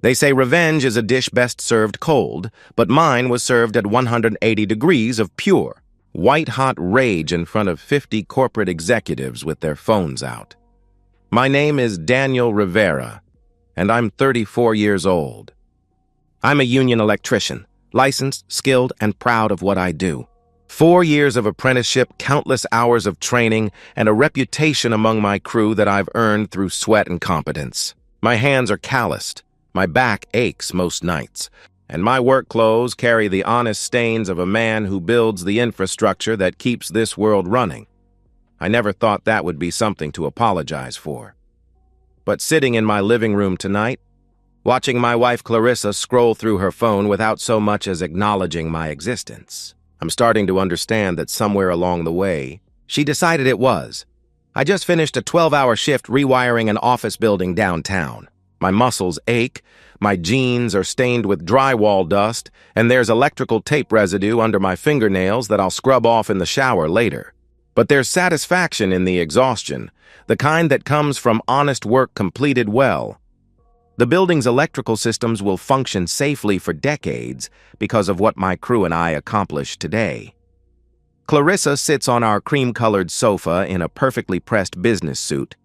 They say revenge is a dish best served cold, but mine was served at 180 degrees of pure, white-hot rage in front of 50 corporate executives with their phones out. My name is Daniel Rivera, and I'm 34 years old. I'm a union electrician, licensed, skilled, and proud of what I do. 4 years of apprenticeship, countless hours of training, and a reputation among my crew that I've earned through sweat and competence. My hands are calloused, my back aches most nights, and my work clothes carry the honest stains of a man who builds the infrastructure that keeps this world running. I never thought that would be something to apologize for. But sitting in my living room tonight, watching my wife Clarissa scroll through her phone without so much as acknowledging my existence, I'm starting to understand that somewhere along the way, she decided it was. I just finished a 12-hour shift rewiring an office building downtown. My muscles ache, my jeans are stained with drywall dust, and there's electrical tape residue under my fingernails that I'll scrub off in the shower later. But there's satisfaction in the exhaustion, the kind that comes from honest work completed well. The building's electrical systems will function safely for decades because of what my crew and I accomplished today. Clarissa sits on our cream-colored sofa in a perfectly pressed business suit,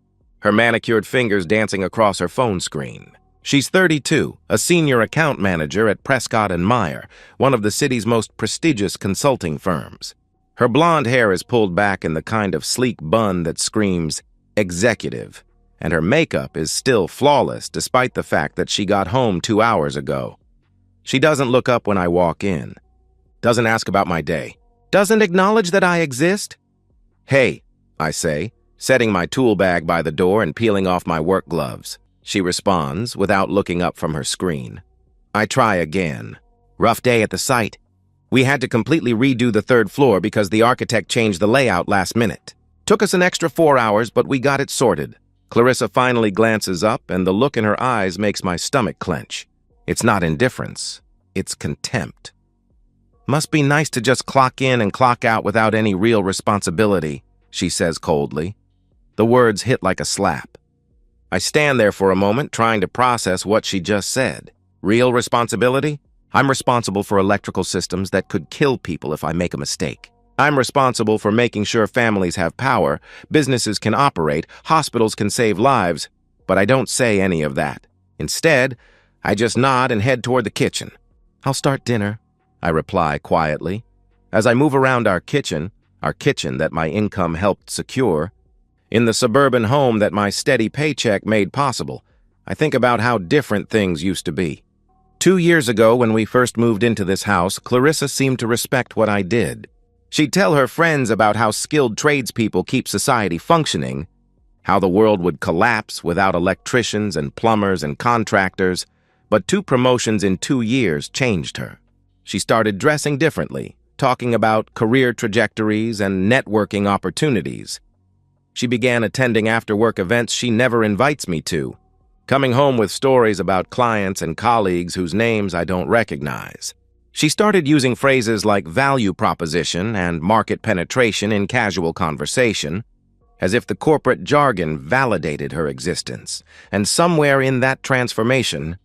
her manicured fingers dancing across her phone screen. She's 32, a senior account manager at Prescott & Meyer, one of the city's most prestigious consulting firms. Her blonde hair is pulled back in the kind of sleek bun that screams executive, and her makeup is still flawless despite the fact that she got home 2 hours ago. She doesn't look up when I walk in, doesn't ask about my day, doesn't acknowledge that I exist. "Hey," I say, setting my tool bag by the door and peeling off my work gloves. She responds without looking up from her screen. I try again. "Rough day at the site. We had to completely redo the 3rd floor because the architect changed the layout last minute. Took us an extra 4 hours, but we got it sorted." Clarissa finally glances up, and the look in her eyes makes my stomach clench. It's not indifference, it's contempt. "Must be nice to just clock in and clock out without any real responsibility," she says coldly. The words hit like a slap. I stand there for a moment, trying to process what she just said. Real responsibility? I'm responsible for electrical systems that could kill people if I make a mistake. I'm responsible for making sure families have power, businesses can operate, hospitals can save lives, but I don't say any of that. Instead, I just nod and head toward the kitchen. "I'll start dinner," I reply quietly. As I move around our kitchen that my income helped secure, in the suburban home that my steady paycheck made possible, I think about how different things used to be. 2 years ago, when we first moved into this house, Clarissa seemed to respect what I did. She'd tell her friends about how skilled tradespeople keep society functioning, how the world would collapse without electricians and plumbers and contractors, but 2 promotions in 2 years changed her. She started dressing differently, talking about career trajectories and networking opportunities. She began attending after-work events she never invites me to, coming home with stories about clients and colleagues whose names I don't recognize. She started using phrases like value proposition and market penetration in casual conversation, as if the corporate jargon validated her existence. And somewhere in that transformation,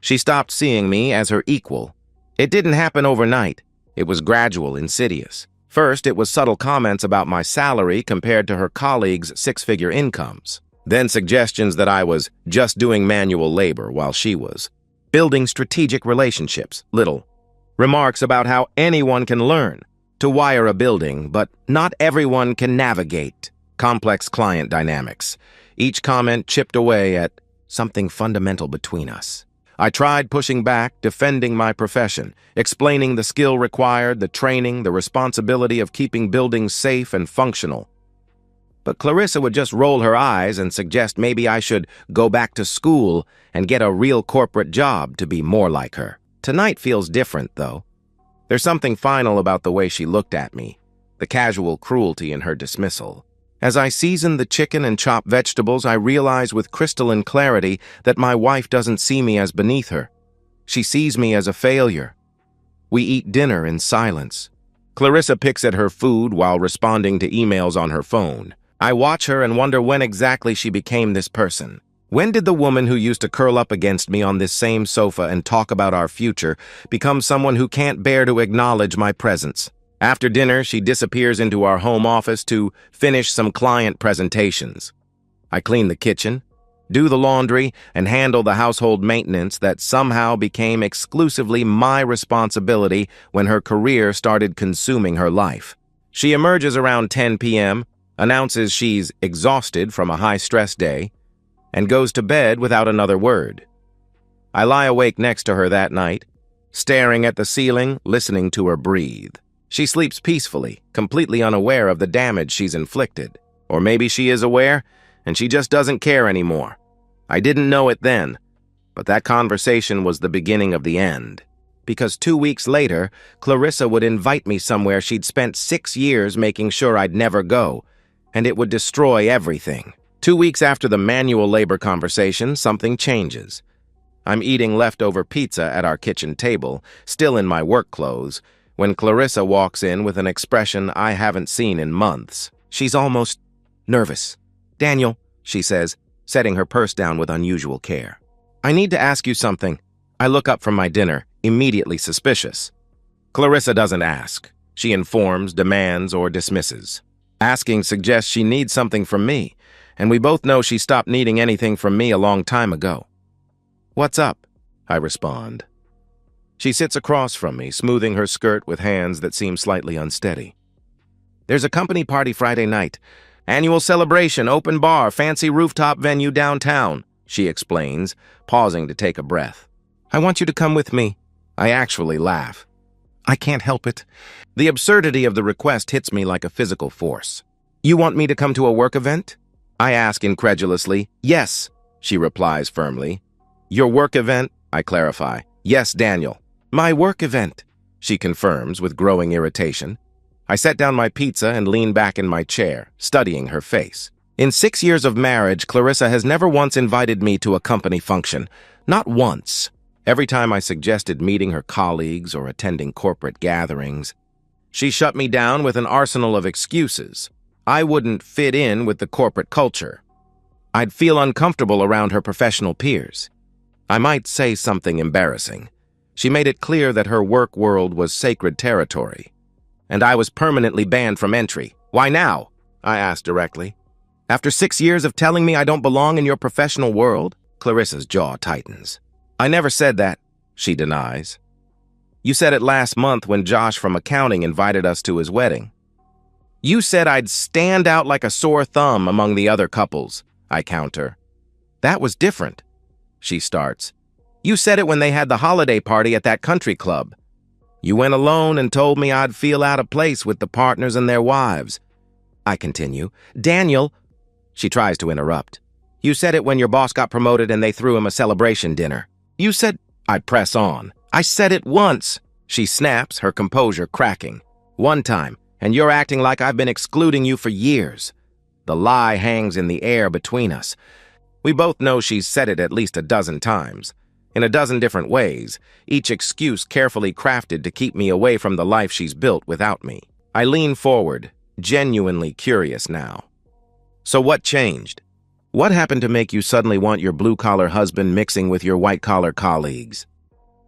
she stopped seeing me as her equal. It didn't happen overnight. It was gradual, insidious. First, it was subtle comments about my salary compared to her colleagues' 6-figure incomes. Then suggestions that I was just doing manual labor while she was building strategic relationships, little remarks about how anyone can learn to wire a building, but not everyone can navigate complex client dynamics. Each comment chipped away at something fundamental between us. I tried pushing back, defending my profession, explaining the skill required, the training, the responsibility of keeping buildings safe and functional. But Clarissa would just roll her eyes and suggest maybe I should go back to school and get a real corporate job to be more like her. Tonight feels different, though. There's something final about the way she looked at me, the casual cruelty in her dismissal. As I season the chicken and chop vegetables, I realize with crystalline clarity that my wife doesn't see me as beneath her. She sees me as a failure. We eat dinner in silence. Clarissa picks at her food while responding to emails on her phone. I watch her and wonder when exactly she became this person. When did the woman who used to curl up against me on this same sofa and talk about our future become someone who can't bear to acknowledge my presence? After dinner, she disappears into our home office to finish some client presentations. I clean the kitchen, do the laundry, and handle the household maintenance that somehow became exclusively my responsibility when her career started consuming her life. She emerges around 10 p.m., announces she's exhausted from a high-stress day, and goes to bed without another word. I lie awake next to her that night, staring at the ceiling, listening to her breathe. She sleeps peacefully, completely unaware of the damage she's inflicted. Or maybe she is aware, and she just doesn't care anymore. I didn't know it then, but that conversation was the beginning of the end. Because 2 weeks later, Clarissa would invite me somewhere she'd spent 6 years making sure I'd never go, and it would destroy everything. 2 weeks after the manual labor conversation, something changes. I'm eating leftover pizza at our kitchen table, still in my work clothes, when Clarissa walks in with an expression I haven't seen in months. She's almost nervous. "Daniel," she says, setting her purse down with unusual care. "I need to ask you something." I look up from my dinner, immediately suspicious. Clarissa doesn't ask. She informs, demands, or dismisses. Asking suggests she needs something from me, and we both know she stopped needing anything from me a long time ago. "What's up?" I respond. She sits across from me, smoothing her skirt with hands that seem slightly unsteady. "There's a company party Friday night. Annual celebration, open bar, fancy rooftop venue downtown," she explains, pausing to take a breath. "I want you to come with me." I actually laugh. I can't help it. The absurdity of the request hits me like a physical force. "You want me to come to a work event?" I ask incredulously. "Yes," she replies firmly. "Your work event?" I clarify. "Yes, Daniel." "My work event," she confirms with growing irritation. I set down my pizza and lean back in my chair, studying her face. In 6 years of marriage, Clarissa has never once invited me to a company function. Not once. Every time I suggested meeting her colleagues or attending corporate gatherings, she shut me down with an arsenal of excuses. I wouldn't fit in with the corporate culture. I'd feel uncomfortable around her professional peers. I might say something embarrassing. She made it clear that her work world was sacred territory, and I was permanently banned from entry. "Why now?" I asked directly. "After 6 years of telling me I don't belong in your professional world?" Clarissa's jaw tightens. "I never said that," she denies. "You said it last month when Josh from accounting invited us to his wedding." "You said I'd stand out like a sore thumb among the other couples," I counter. "That was different," she starts. "You said it when they had the holiday party at that country club. You went alone and told me I'd feel out of place with the partners and their wives." I continue. "Daniel," she tries to interrupt. "You said it when your boss got promoted and they threw him a celebration dinner. You said—" I press on. "I said it once," she snaps, her composure cracking. "One time, and you're acting like I've been excluding you for years." The lie hangs in the air between us. We both know she's said it at least a dozen times, in a dozen different ways, each excuse carefully crafted to keep me away from the life she's built without me. I lean forward, genuinely curious now. "So what changed? What happened to make you suddenly want your blue-collar husband mixing with your white-collar colleagues?"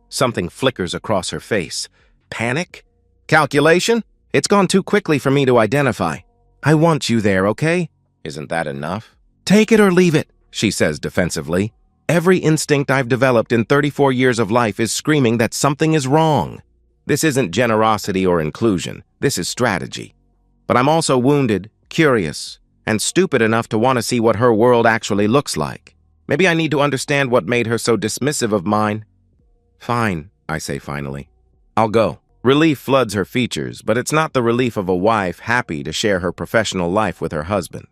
Something flickers across her face. Panic? Calculation? It's gone too quickly for me to identify. "I want you there, okay?" "Isn't that enough?" "Take it or leave it," she says defensively. "Every instinct I've developed in 34 years of life is screaming that something is wrong. This isn't generosity or inclusion. This is strategy. But I'm also wounded, curious, and stupid enough to want to see what her world actually looks like. Maybe I need to understand what made her so dismissive of mine." "Fine," I say finally. "I'll go." Relief floods her features, but it's not the relief of a wife happy to share her professional life with her husband.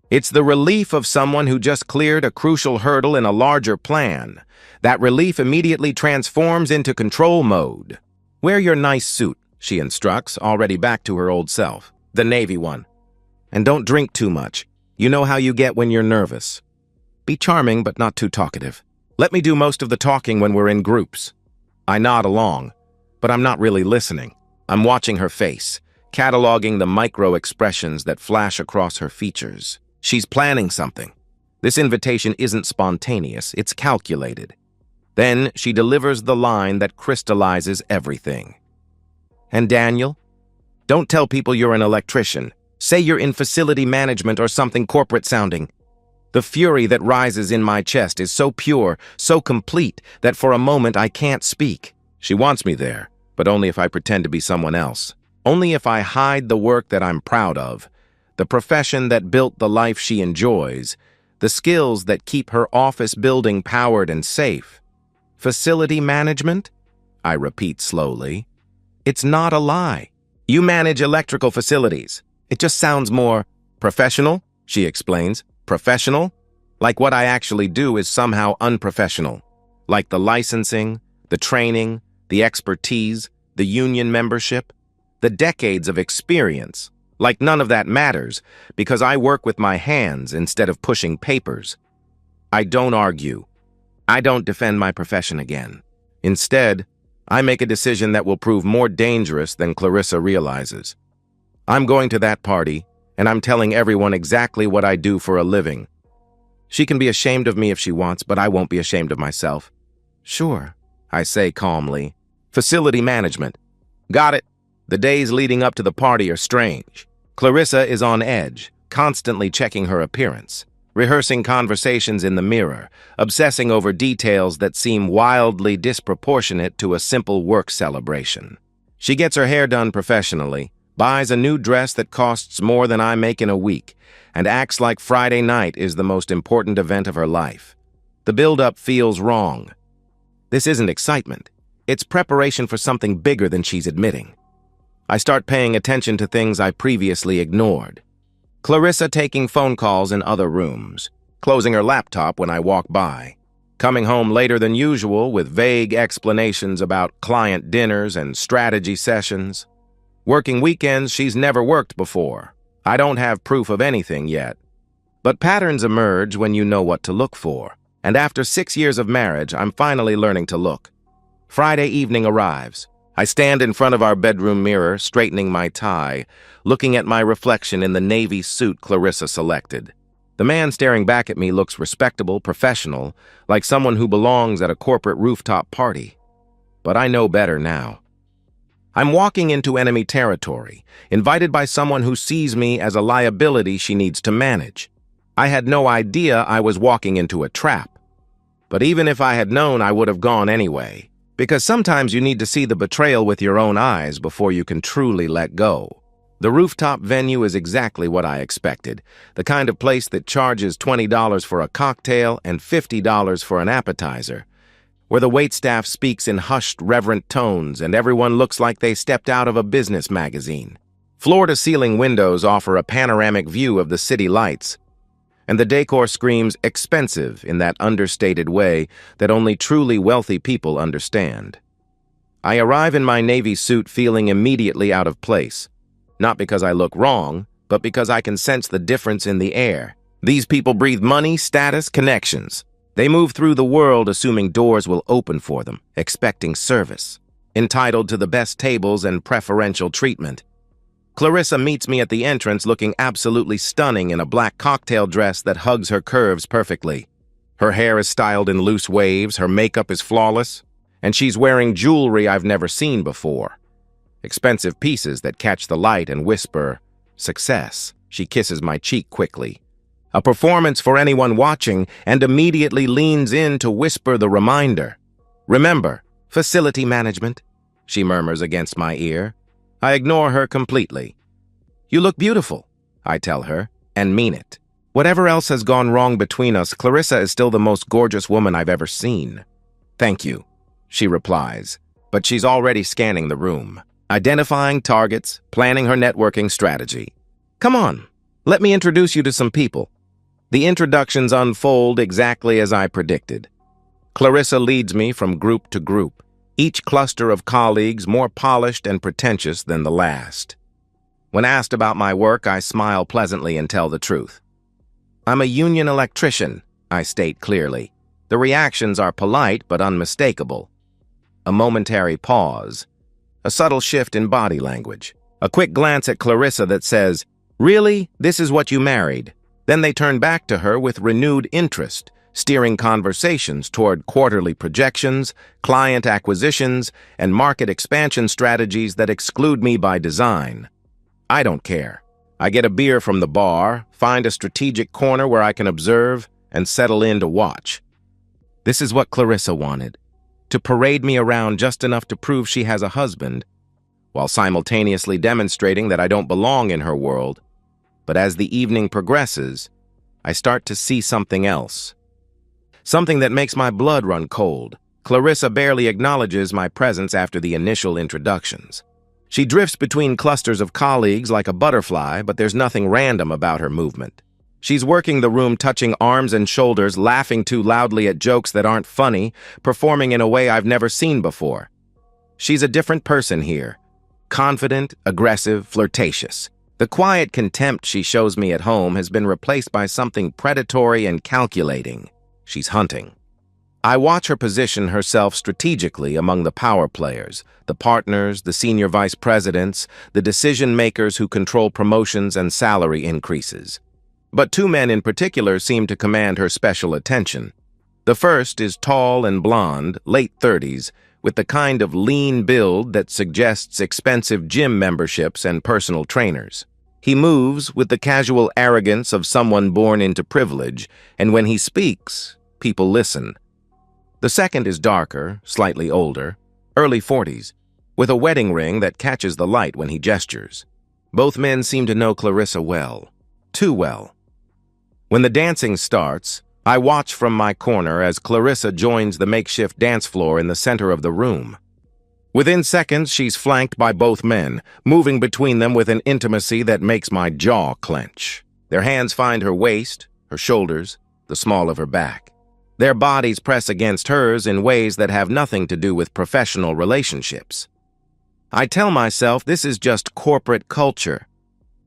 It's the relief of someone who just cleared a crucial hurdle in a larger plan. That relief immediately transforms into control mode. "Wear your nice suit," she instructs, already back to her old self. "The navy one. And don't drink too much. You know how you get when you're nervous. Be charming, but not too talkative. Let me do most of the talking when we're in groups." I nod along, but I'm not really listening. I'm watching her face, cataloging the micro-expressions that flash across her features. She's planning something. This invitation isn't spontaneous, it's calculated. Then she delivers the line that crystallizes everything. And Daniel? Don't tell people you're an electrician. Say you're in facility management or something corporate sounding. The fury that rises in my chest is so pure, so complete, that for a moment I can't speak. She wants me there, but only if I pretend to be someone else. Only if I hide the work that I'm proud of, the profession that built the life she enjoys, the skills that keep her office building powered and safe. Facility management? I repeat slowly. It's not a lie. You manage electrical facilities. It just sounds more professional, she explains. Professional? Like what I actually do is somehow unprofessional. Like the licensing, the training, the expertise, the union membership, the decades of experience. Like none of that matters because I work with my hands instead of pushing papers. I don't argue. I don't defend my profession again. Instead, I make a decision that will prove more dangerous than Clarissa realizes. I'm going to that party, and I'm telling everyone exactly what I do for a living. She can be ashamed of me if she wants, but I won't be ashamed of myself. Sure, I say calmly. Facility management. Got it. The days leading up to the party are strange. Clarissa is on edge, constantly checking her appearance, rehearsing conversations in the mirror, obsessing over details that seem wildly disproportionate to a simple work celebration. She gets her hair done professionally, buys a new dress that costs more than I make in a week, and acts like Friday night is the most important event of her life. The build-up feels wrong. This isn't excitement. It's preparation for something bigger than she's admitting. I start paying attention to things I previously ignored. Clarissa taking phone calls in other rooms, closing her laptop when I walk by, coming home later than usual with vague explanations about client dinners and strategy sessions. Working weekends she's never worked before. I don't have proof of anything yet. But patterns emerge when you know what to look for. And after 6 years of marriage, I'm finally learning to look. Friday evening arrives. I stand in front of our bedroom mirror, straightening my tie, looking at my reflection in the navy suit Clarissa selected. The man staring back at me looks respectable, professional, like someone who belongs at a corporate rooftop party. But I know better now. I'm walking into enemy territory, invited by someone who sees me as a liability she needs to manage. I had no idea I was walking into a trap. But even if I had known, I would have gone anyway. Because sometimes you need to see the betrayal with your own eyes before you can truly let go. The rooftop venue is exactly what I expected, the kind of place that charges $20 for a cocktail and $50 for an appetizer, where the waitstaff speaks in hushed, reverent tones and everyone looks like they stepped out of a business magazine. Floor-to-ceiling windows offer a panoramic view of the city lights, and the decor screams expensive in that understated way that only truly wealthy people understand. I arrive in my navy suit feeling immediately out of place, not because I look wrong, but because I can sense the difference in the air. These people breathe money, status, connections. They move through the world assuming doors will open for them, expecting service, entitled to the best tables and preferential treatment. Clarissa meets me at the entrance looking absolutely stunning in a black cocktail dress that hugs her curves perfectly. Her hair is styled in loose waves, her makeup is flawless, and she's wearing jewelry I've never seen before. Expensive pieces that catch the light and whisper, "Success." She kisses my cheek quickly. A performance for anyone watching, and immediately leans in to whisper the reminder. "Remember, facility management," she murmurs against my ear. I ignore her completely. "You look beautiful," I tell her, and mean it. Whatever else has gone wrong between us, Clarissa is still the most gorgeous woman I've ever seen. "Thank you," she replies, but she's already scanning the room, identifying targets, planning her networking strategy. "Come on, let me introduce you to some people." The introductions unfold exactly as I predicted. Clarissa leads me from group to group, each cluster of colleagues more polished and pretentious than the last. When asked about my work, I smile pleasantly and tell the truth. "I'm a union electrician," I state clearly. The reactions are polite but unmistakable. A momentary pause, a subtle shift in body language, a quick glance at Clarissa that says, "Really? This is what you married?" Then they turn back to her with renewed interest, steering conversations toward quarterly projections, client acquisitions, and market expansion strategies that exclude me by design. I don't care. I get a beer from the bar, find a strategic corner where I can observe, and settle in to watch. This is what Clarissa wanted, to parade me around just enough to prove she has a husband, while simultaneously demonstrating that I don't belong in her world. But as the evening progresses, I start to see something else. Something that makes my blood run cold. Clarissa barely acknowledges my presence after the initial introductions. She drifts between clusters of colleagues like a butterfly, but there's nothing random about her movement. She's working the room, touching arms and shoulders, laughing too loudly at jokes that aren't funny, performing in a way I've never seen before. She's a different person here. Confident, aggressive, flirtatious. The quiet contempt she shows me at home has been replaced by something predatory and calculating. She's hunting. I watch her position herself strategically among the power players, the partners, the senior vice presidents, the decision-makers who control promotions and salary increases. But two men in particular seem to command her special attention. The first is tall and blonde, late 30s, with the kind of lean build that suggests expensive gym memberships and personal trainers. He moves with the casual arrogance of someone born into privilege, and when he speaks, people listen. The second is darker, slightly older, early 40s, with a wedding ring that catches the light when he gestures. Both men seem to know Clarissa well, too well. When the dancing starts, I watch from my corner as Clarissa joins the makeshift dance floor in the center of the room. Within seconds, she's flanked by both men, moving between them with an intimacy that makes my jaw clench. Their hands find her waist, her shoulders, the small of her back. Their bodies press against hers in ways that have nothing to do with professional relationships. I tell myself this is just corporate culture.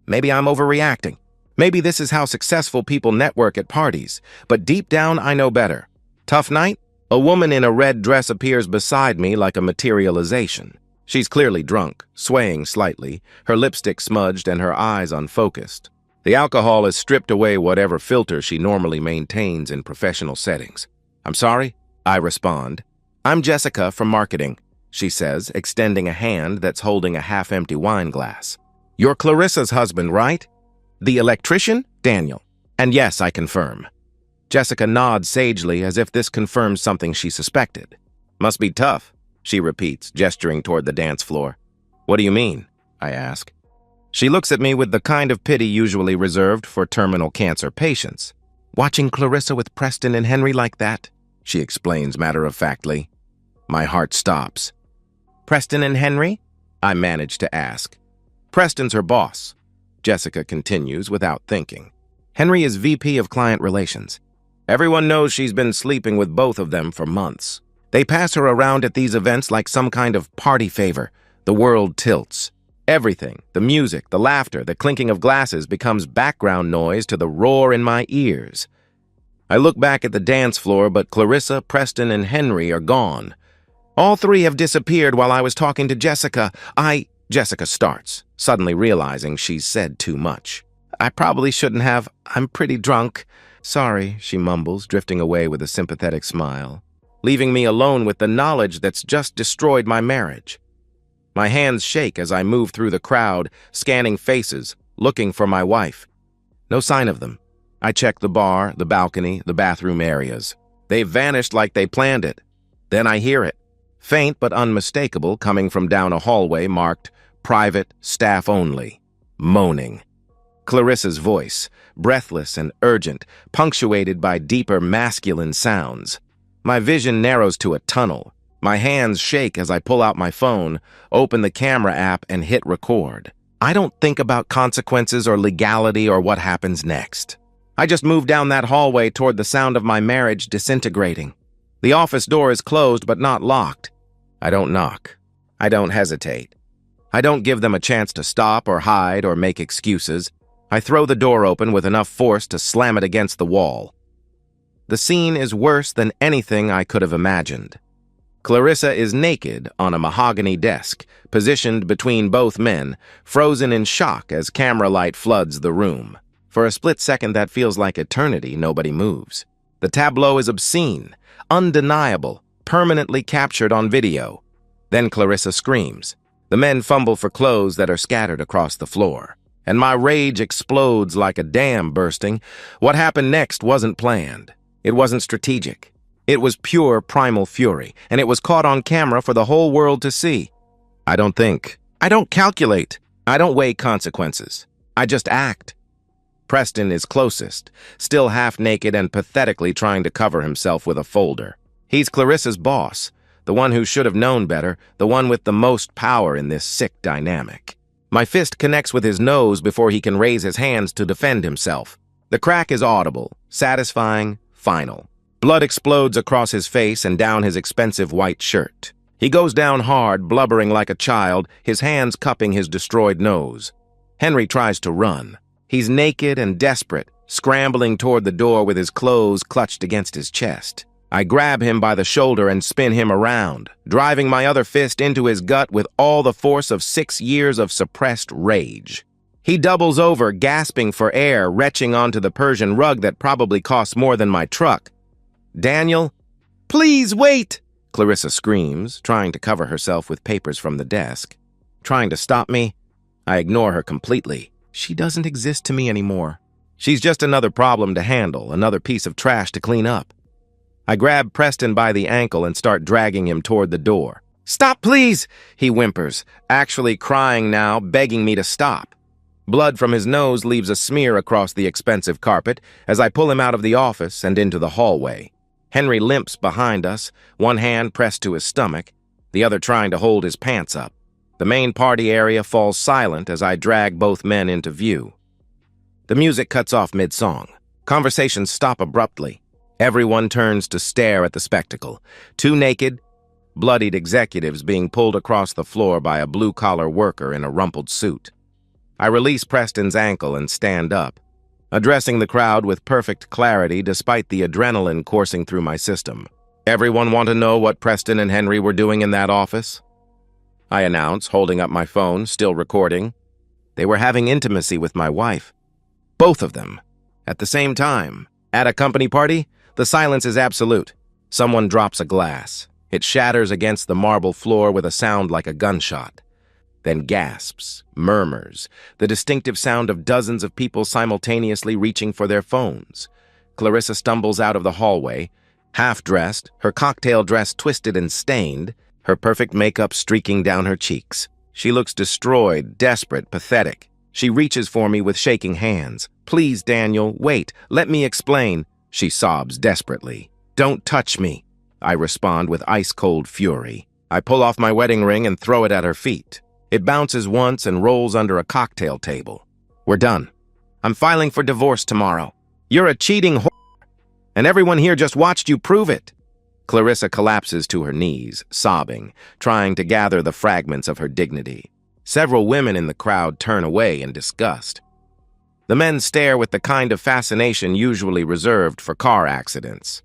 Maybe I'm overreacting. Maybe this is how successful people network at parties. But deep down, I know better. Tough night? A woman in a red dress appears beside me like a materialization. She's clearly drunk, swaying slightly, her lipstick smudged and her eyes unfocused. The alcohol has stripped away whatever filter she normally maintains in professional settings. "I'm sorry," I respond. "I'm Jessica from marketing," she says, extending a hand that's holding a half-empty wine glass. "You're Clarissa's husband, right?" "The electrician, Daniel." "And yes, I confirm." Jessica nods sagely as if this confirms something she suspected. "Must be tough," she repeats, gesturing toward the dance floor. "What do you mean?" I ask. She looks at me with the kind of pity usually reserved for terminal cancer patients. "Watching Clarissa with Preston and Henry like that," she explains matter-of-factly. My heart stops. "Preston and Henry?" I manage to ask. "Preston's her boss," Jessica continues without thinking. "Henry is VP of Client Relations. Everyone knows she's been sleeping with both of them for months. They pass her around at these events like some kind of party favor. The world tilts. Everything, the music, the laughter, the clinking of glasses becomes background noise to the roar in my ears. I look back at the dance floor, but Clarissa, Preston, and Henry are gone. All three have disappeared while I was talking to Jessica. Jessica starts, suddenly realizing she's said too much. "I probably shouldn't have. I'm pretty drunk. Sorry," she mumbles, drifting away with a sympathetic smile, leaving me alone with the knowledge that's just destroyed my marriage. My hands shake as I move through the crowd, scanning faces, looking for my wife. No sign of them. I check the bar, the balcony, the bathroom areas. They've vanished like they planned it. Then I hear it, faint but unmistakable, coming from down a hallway marked "Private, Staff Only," moaning. Clarissa's voice, breathless and urgent, punctuated by deeper masculine sounds. My vision narrows to a tunnel. My hands shake as I pull out my phone, open the camera app, and hit record. I don't think about consequences or legality or what happens next. I just move down that hallway toward the sound of my marriage disintegrating. The office door is closed but not locked. I don't knock. I don't hesitate. I don't give them a chance to stop or hide or make excuses. I throw the door open with enough force to slam it against the wall. The scene is worse than anything I could have imagined. Clarissa is naked on a mahogany desk, positioned between both men, frozen in shock as camera light floods the room. For a split second that feels like eternity, nobody moves. The tableau is obscene, undeniable, permanently captured on video. Then Clarissa screams. The men fumble for clothes that are scattered across the floor. And my rage explodes like a dam bursting. What happened next wasn't planned. It wasn't strategic. It was pure primal fury, and it was caught on camera for the whole world to see. I don't think. I don't calculate. I don't weigh consequences. I just act. Preston is closest, still half-naked and pathetically trying to cover himself with a folder. He's Clarissa's boss, the one who should have known better, the one with the most power in this sick dynamic. My fist connects with his nose before he can raise his hands to defend himself. The crack is audible, satisfying, final. Blood explodes across his face and down his expensive white shirt. He goes down hard, blubbering like a child, his hands cupping his destroyed nose. Henry tries to run. He's naked and desperate, scrambling toward the door with his clothes clutched against his chest. I grab him by the shoulder and spin him around, driving my other fist into his gut with all the force of 6 years of suppressed rage. He doubles over, gasping for air, retching onto the Persian rug that probably costs more than my truck. Daniel, please wait! Clarissa screams, trying to cover herself with papers from the desk. Trying to stop me? I ignore her completely. She doesn't exist to me anymore. She's just another problem to handle, another piece of trash to clean up. I grab Preston by the ankle and start dragging him toward the door. Stop, please, he whimpers, actually crying now, begging me to stop. Blood from his nose leaves a smear across the expensive carpet as I pull him out of the office and into the hallway. Henry limps behind us, one hand pressed to his stomach, the other trying to hold his pants up. The main party area falls silent as I drag both men into view. The music cuts off mid-song. Conversations stop abruptly. Everyone turns to stare at the spectacle. 2 naked, bloodied executives being pulled across the floor by a blue-collar worker in a rumpled suit. I release Preston's ankle and stand up, addressing the crowd with perfect clarity despite the adrenaline coursing through my system. Everyone want to know what Preston and Henry were doing in that office? I announce, holding up my phone, still recording. They were having intimacy with my wife. Both of them. At the same time. At a company party, the silence is absolute. Someone drops a glass. It shatters against the marble floor with a sound like a gunshot. Then gasps, murmurs, the distinctive sound of dozens of people simultaneously reaching for their phones. Clarissa stumbles out of the hallway, half-dressed, her cocktail dress twisted and stained, her perfect makeup streaking down her cheeks. She looks destroyed, desperate, pathetic. She reaches for me with shaking hands. Please, Daniel, wait, let me explain. She sobs desperately. Don't touch me. I respond with ice-cold fury. I pull off my wedding ring and throw it at her feet. It bounces once and rolls under a cocktail table. We're done. I'm filing for divorce tomorrow. You're a cheating whore, and everyone here just watched you prove it. Clarissa collapses to her knees, sobbing, trying to gather the fragments of her dignity. Several women in the crowd turn away in disgust. The men stare with the kind of fascination usually reserved for car accidents.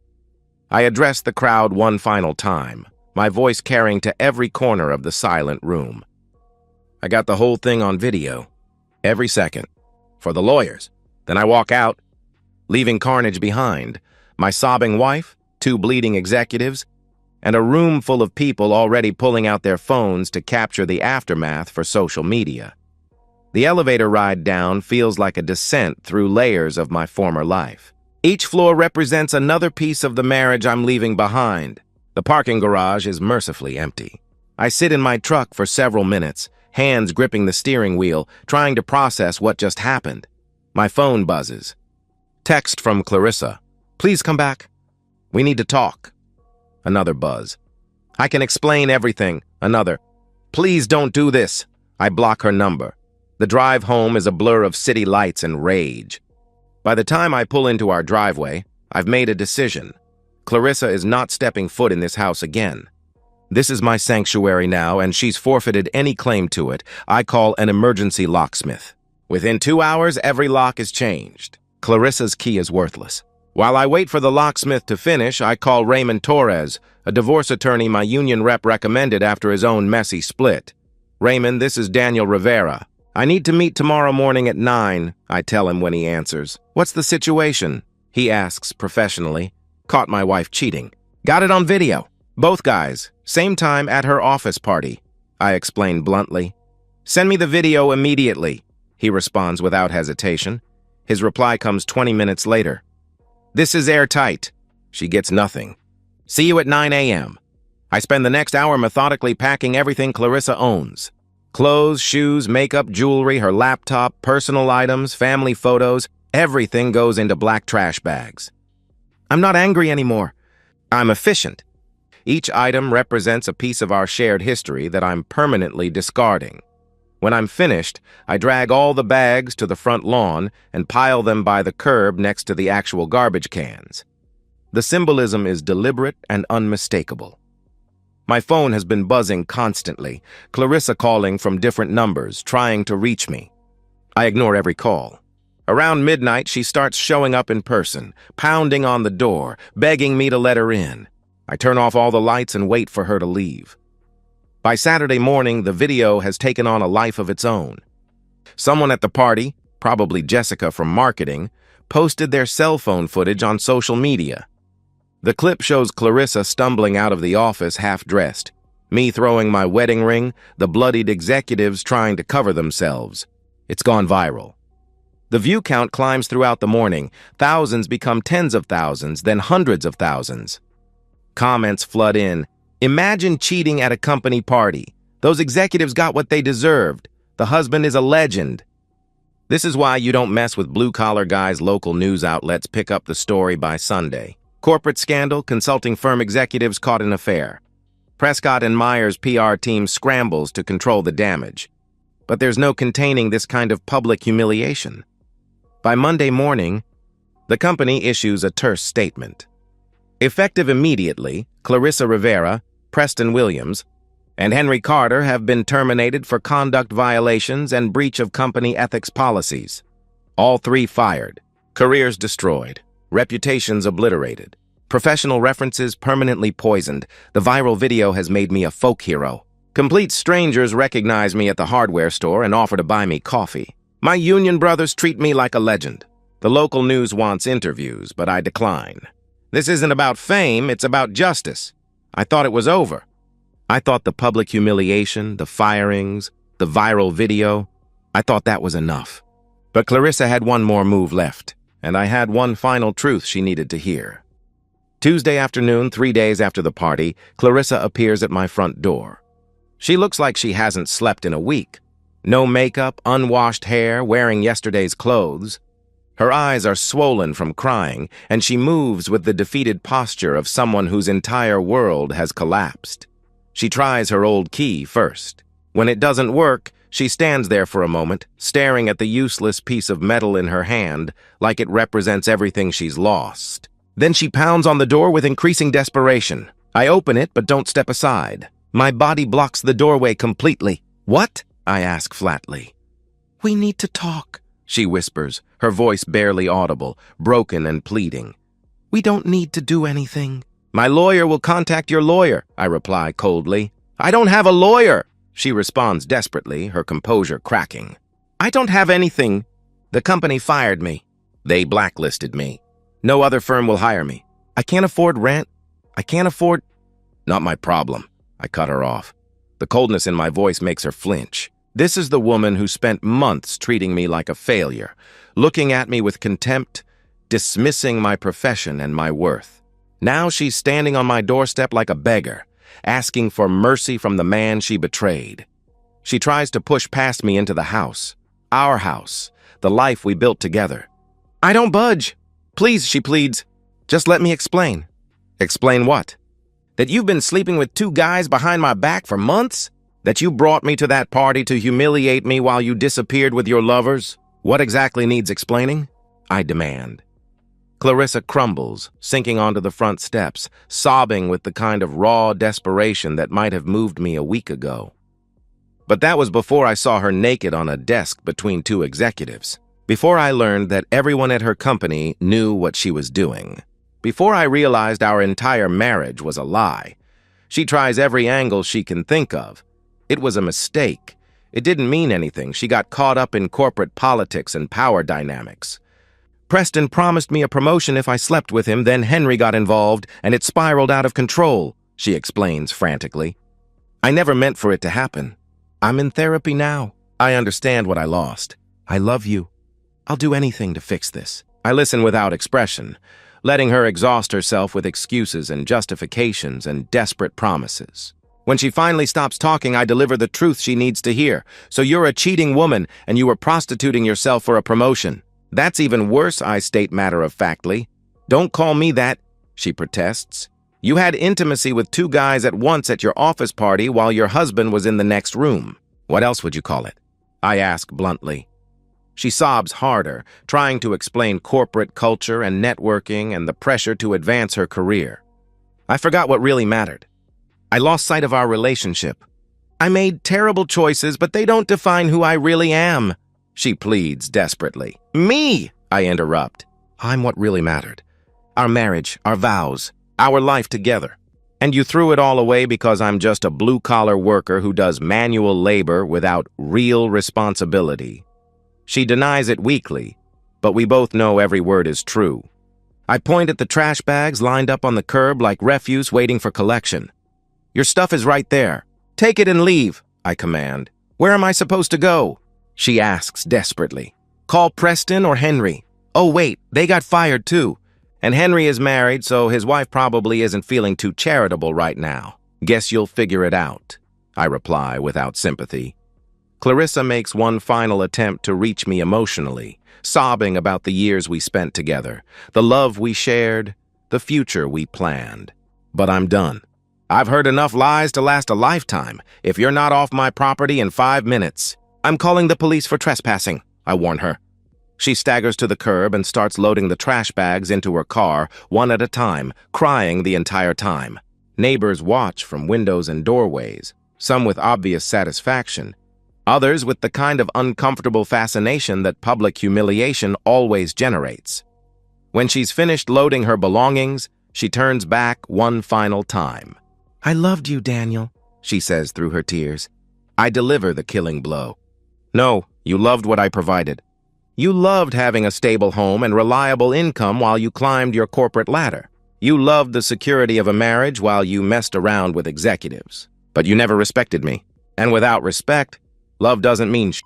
I address the crowd one final time, my voice carrying to every corner of the silent room. I got the whole thing on video, every second, for the lawyers. Then I walk out, leaving carnage behind, my sobbing wife, 2 bleeding executives, and a room full of people already pulling out their phones to capture the aftermath for social media. The elevator ride down feels like a descent through layers of my former life. Each floor represents another piece of the marriage I'm leaving behind. The parking garage is mercifully empty. I sit in my truck for several minutes, hands gripping the steering wheel, trying to process what just happened. My phone buzzes. Text from Clarissa. Please come back. We need to talk. Another buzz. I can explain everything. Another. Please don't do this. I block her number. The drive home is a blur of city lights and rage. By the time I pull into our driveway, I've made a decision. Clarissa is not stepping foot in this house again. This is my sanctuary now, and she's forfeited any claim to it. I call an emergency locksmith. Within 2 hours, every lock is changed. Clarissa's key is worthless. While I wait for the locksmith to finish, I call Raymond Torres, a divorce attorney my union rep recommended after his own messy split. Raymond, this is Daniel Rivera. I need to meet tomorrow morning at 9, I tell him when he answers. What's the situation? He asks professionally. Caught my wife cheating. Got it on video. Both guys, same time at her office party, I explain bluntly. Send me the video immediately, he responds without hesitation. His reply comes 20 minutes later. This is airtight. She gets nothing. See you at 9 a.m. I spend the next hour methodically packing everything Clarissa owns. Clothes, shoes, makeup, jewelry, her laptop, personal items, family photos, everything goes into black trash bags. I'm not angry anymore. I'm efficient. Each item represents a piece of our shared history that I'm permanently discarding. When I'm finished, I drag all the bags to the front lawn and pile them by the curb next to the actual garbage cans. The symbolism is deliberate and unmistakable. My phone has been buzzing constantly, Clarissa calling from different numbers, trying to reach me. I ignore every call. Around midnight, she starts showing up in person, pounding on the door, begging me to let her in. I turn off all the lights and wait for her to leave. By Saturday morning, the video has taken on a life of its own. Someone at the party, probably Jessica from marketing, posted their cell phone footage on social media. The clip shows Clarissa stumbling out of the office half-dressed, me throwing my wedding ring, the bloodied executives trying to cover themselves. It's gone viral. The view count climbs throughout the morning. Thousands become tens of thousands, then hundreds of thousands. Comments flood in. Imagine cheating at a company party. Those executives got what they deserved. The husband is a legend. This is why you don't mess with blue-collar guys. Local news outlets pick up the story by Sunday. Corporate scandal, consulting firm executives caught in affair. Prescott and Meyer's PR team scrambles to control the damage. But there's no containing this kind of public humiliation. By Monday morning, the company issues a terse statement. Effective immediately, Clarissa Rivera, Preston Williams, and Henry Carter have been terminated for conduct violations and breach of company ethics policies. All three fired, careers destroyed, reputations obliterated, professional references permanently poisoned. The viral video has made me a folk hero. Complete strangers recognize me at the hardware store and offer to buy me coffee. My union brothers treat me like a legend. The local news wants interviews, but I decline. This isn't about fame, it's about justice. I thought it was over. I thought the public humiliation, the firings, the viral video, I thought that was enough. But Clarissa had one more move left, and I had one final truth she needed to hear. Tuesday afternoon, 3 days after the party, Clarissa appears at my front door. She looks like she hasn't slept in a week. No makeup, unwashed hair, wearing yesterday's clothes. Her eyes are swollen from crying, and she moves with the defeated posture of someone whose entire world has collapsed. She tries her old key first. When it doesn't work, she stands there for a moment, staring at the useless piece of metal in her hand, like it represents everything she's lost. Then she pounds on the door with increasing desperation. I open it, but don't step aside. My body blocks the doorway completely. What? I ask flatly. We need to talk, she whispers, her voice barely audible, broken and pleading. We don't need to do anything. My lawyer will contact your lawyer, I reply coldly. I don't have a lawyer, she responds desperately, her composure cracking. I don't have anything. The company fired me. They blacklisted me. No other firm will hire me. I can't afford rent. I can't afford... Not my problem. I cut her off. The coldness in my voice makes her flinch. This is the woman who spent months treating me like a failure, looking at me with contempt, dismissing my profession and my worth. Now she's standing on my doorstep like a beggar, asking for mercy from the man she betrayed. She tries to push past me into the house, our house, the life we built together. I don't budge. Please, she pleads. Just let me explain. Explain what? That you've been sleeping with 2 guys behind my back for months? That you brought me to that party to humiliate me while you disappeared with your lovers? What exactly needs explaining? I demand. Clarissa crumbles, sinking onto the front steps, sobbing with the kind of raw desperation that might have moved me a week ago. But that was before I saw her naked on a desk between 2 executives. Before I learned that everyone at her company knew what she was doing. Before I realized our entire marriage was a lie. She tries every angle she can think of. It was a mistake. It didn't mean anything. She got caught up in corporate politics and power dynamics. Preston promised me a promotion if I slept with him, then Henry got involved, and it spiraled out of control, she explains frantically. I never meant for it to happen. I'm in therapy now. I understand what I lost. I love you. I'll do anything to fix this. I listen without expression, letting her exhaust herself with excuses and justifications and desperate promises. When she finally stops talking, I deliver the truth she needs to hear. So you're a cheating woman, and you were prostituting yourself for a promotion. That's even worse, I state matter-of-factly. Don't call me that, she protests. You had intimacy with 2 guys at once at your office party while your husband was in the next room. What else would you call it? I ask bluntly. She sobs harder, trying to explain corporate culture and networking and the pressure to advance her career. I forgot what really mattered. I lost sight of our relationship. I made terrible choices, but they don't define who I really am, she pleads desperately. Me, I interrupt. I'm what really mattered. Our marriage, our vows, our life together. And you threw it all away because I'm just a blue-collar worker who does manual labor without real responsibility. She denies it weakly, but we both know every word is true. I point at the trash bags lined up on the curb like refuse waiting for collection. Your stuff is right there. Take it and leave, I command. Where am I supposed to go? She asks desperately. Call Preston or Henry. Oh wait, they got fired too. And Henry is married, so his wife probably isn't feeling too charitable right now. Guess you'll figure it out, I reply without sympathy. Clarissa makes one final attempt to reach me emotionally, sobbing about the years we spent together, the love we shared, the future we planned. But I'm done. I've heard enough lies to last a lifetime. If you're not off my property in 5 minutes, I'm calling the police for trespassing, I warn her. She staggers to the curb and starts loading the trash bags into her car, one at a time, crying the entire time. Neighbors watch from windows and doorways, some with obvious satisfaction, others with the kind of uncomfortable fascination that public humiliation always generates. When she's finished loading her belongings, she turns back one final time. I loved you, Daniel, she says through her tears. I deliver the killing blow. No, you loved what I provided. You loved having a stable home and reliable income while you climbed your corporate ladder. You loved the security of a marriage while you messed around with executives. But you never respected me. And without respect, love doesn't mean shit.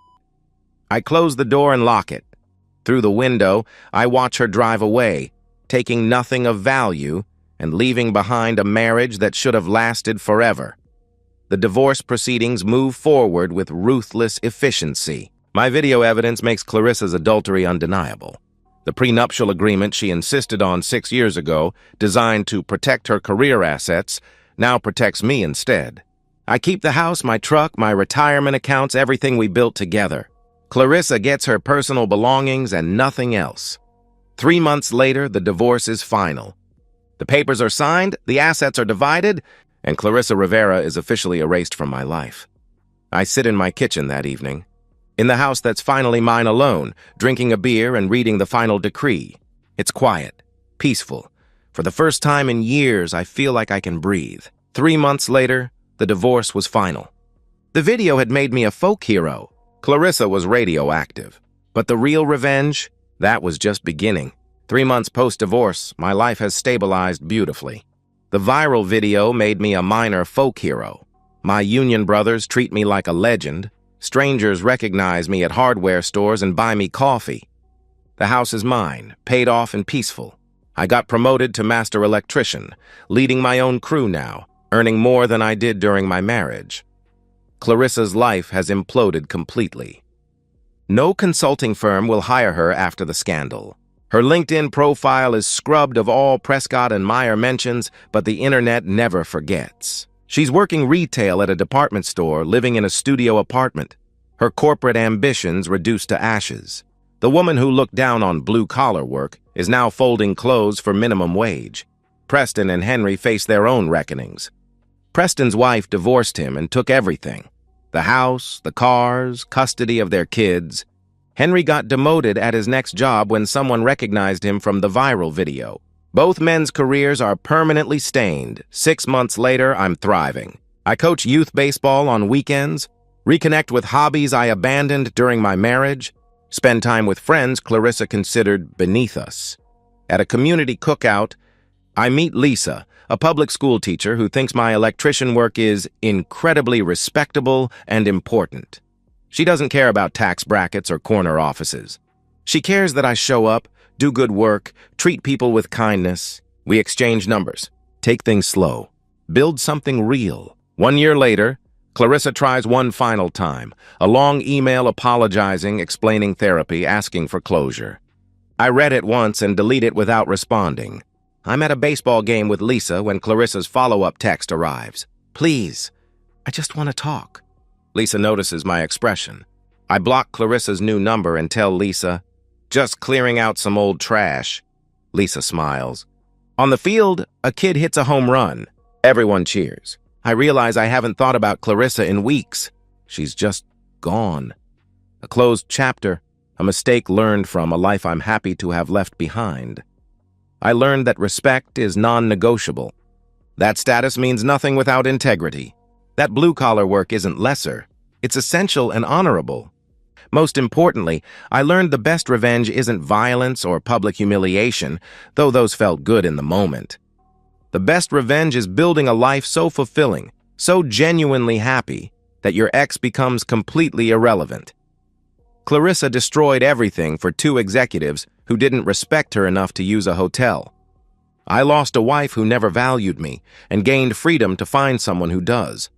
I close the door and lock it. Through the window, I watch her drive away, taking nothing of value and leaving behind a marriage that should have lasted forever. The divorce proceedings move forward with ruthless efficiency. My video evidence makes Clarissa's adultery undeniable. The prenuptial agreement she insisted on 6 years ago, designed to protect her career assets, now protects me instead. I keep the house, my truck, my retirement accounts, everything we built together. Clarissa gets her personal belongings and nothing else. 3 months later, the divorce is final. The papers are signed, the assets are divided, and Clarissa Rivera is officially erased from my life. I sit in my kitchen that evening, in the house that's finally mine alone, drinking a beer and reading the final decree. It's quiet, peaceful. For the first time in years, I feel like I can breathe. 3 months later, the divorce was final. The video had made me a folk hero. Clarissa was radioactive. But the real revenge, that was just beginning. 3 months post-divorce, my life has stabilized beautifully. The viral video made me a minor folk hero. My union brothers treat me like a legend. Strangers recognize me at hardware stores and buy me coffee. The house is mine, paid off and peaceful. I got promoted to master electrician, leading my own crew now, earning more than I did during my marriage. Clarissa's life has imploded completely. No consulting firm will hire her after the scandal. Her LinkedIn profile is scrubbed of all Prescott and Meyer mentions, but the internet never forgets. She's working retail at a department store, living in a studio apartment. Her corporate ambitions reduced to ashes. The woman who looked down on blue-collar work is now folding clothes for minimum wage. Preston and Henry face their own reckonings. Preston's wife divorced him and took everything. The house, the cars, custody of their kids. Henry got demoted at his next job when someone recognized him from the viral video. Both men's careers are permanently stained. 6 months later, I'm thriving. I coach youth baseball on weekends, Reconnect with hobbies I abandoned during my marriage. Spend time with friends Clarissa considered beneath us. At a community cookout, I meet Lisa, a public school teacher who thinks my electrician work is incredibly respectable and important. She doesn't care about tax brackets or corner offices. She cares that I show up, do good work, treat people with kindness. We exchange numbers, take things slow, build something real. 1 year later, Clarissa tries one final time, a long email apologizing, explaining therapy, asking for closure. I read it once and delete it without responding. I'm at a baseball game with Lisa when Clarissa's follow-up text arrives. Please, I just want to talk. Lisa notices my expression. I block Clarissa's new number and tell Lisa, just clearing out some old trash. Lisa smiles. On the field, a kid hits a home run. Everyone cheers. I realize I haven't thought about Clarissa in weeks. She's just gone. A closed chapter, a mistake learned from, a life I'm happy to have left behind. I learned that respect is non-negotiable. That status means nothing without integrity. That blue-collar work isn't lesser. It's essential and honorable. Most importantly, I learned the best revenge isn't violence or public humiliation, though those felt good in the moment. The best revenge is building a life so fulfilling, so genuinely happy, that your ex becomes completely irrelevant. Clarissa destroyed everything for 2 executives who didn't respect her enough to use a hotel. I lost a wife who never valued me and gained freedom to find someone who does.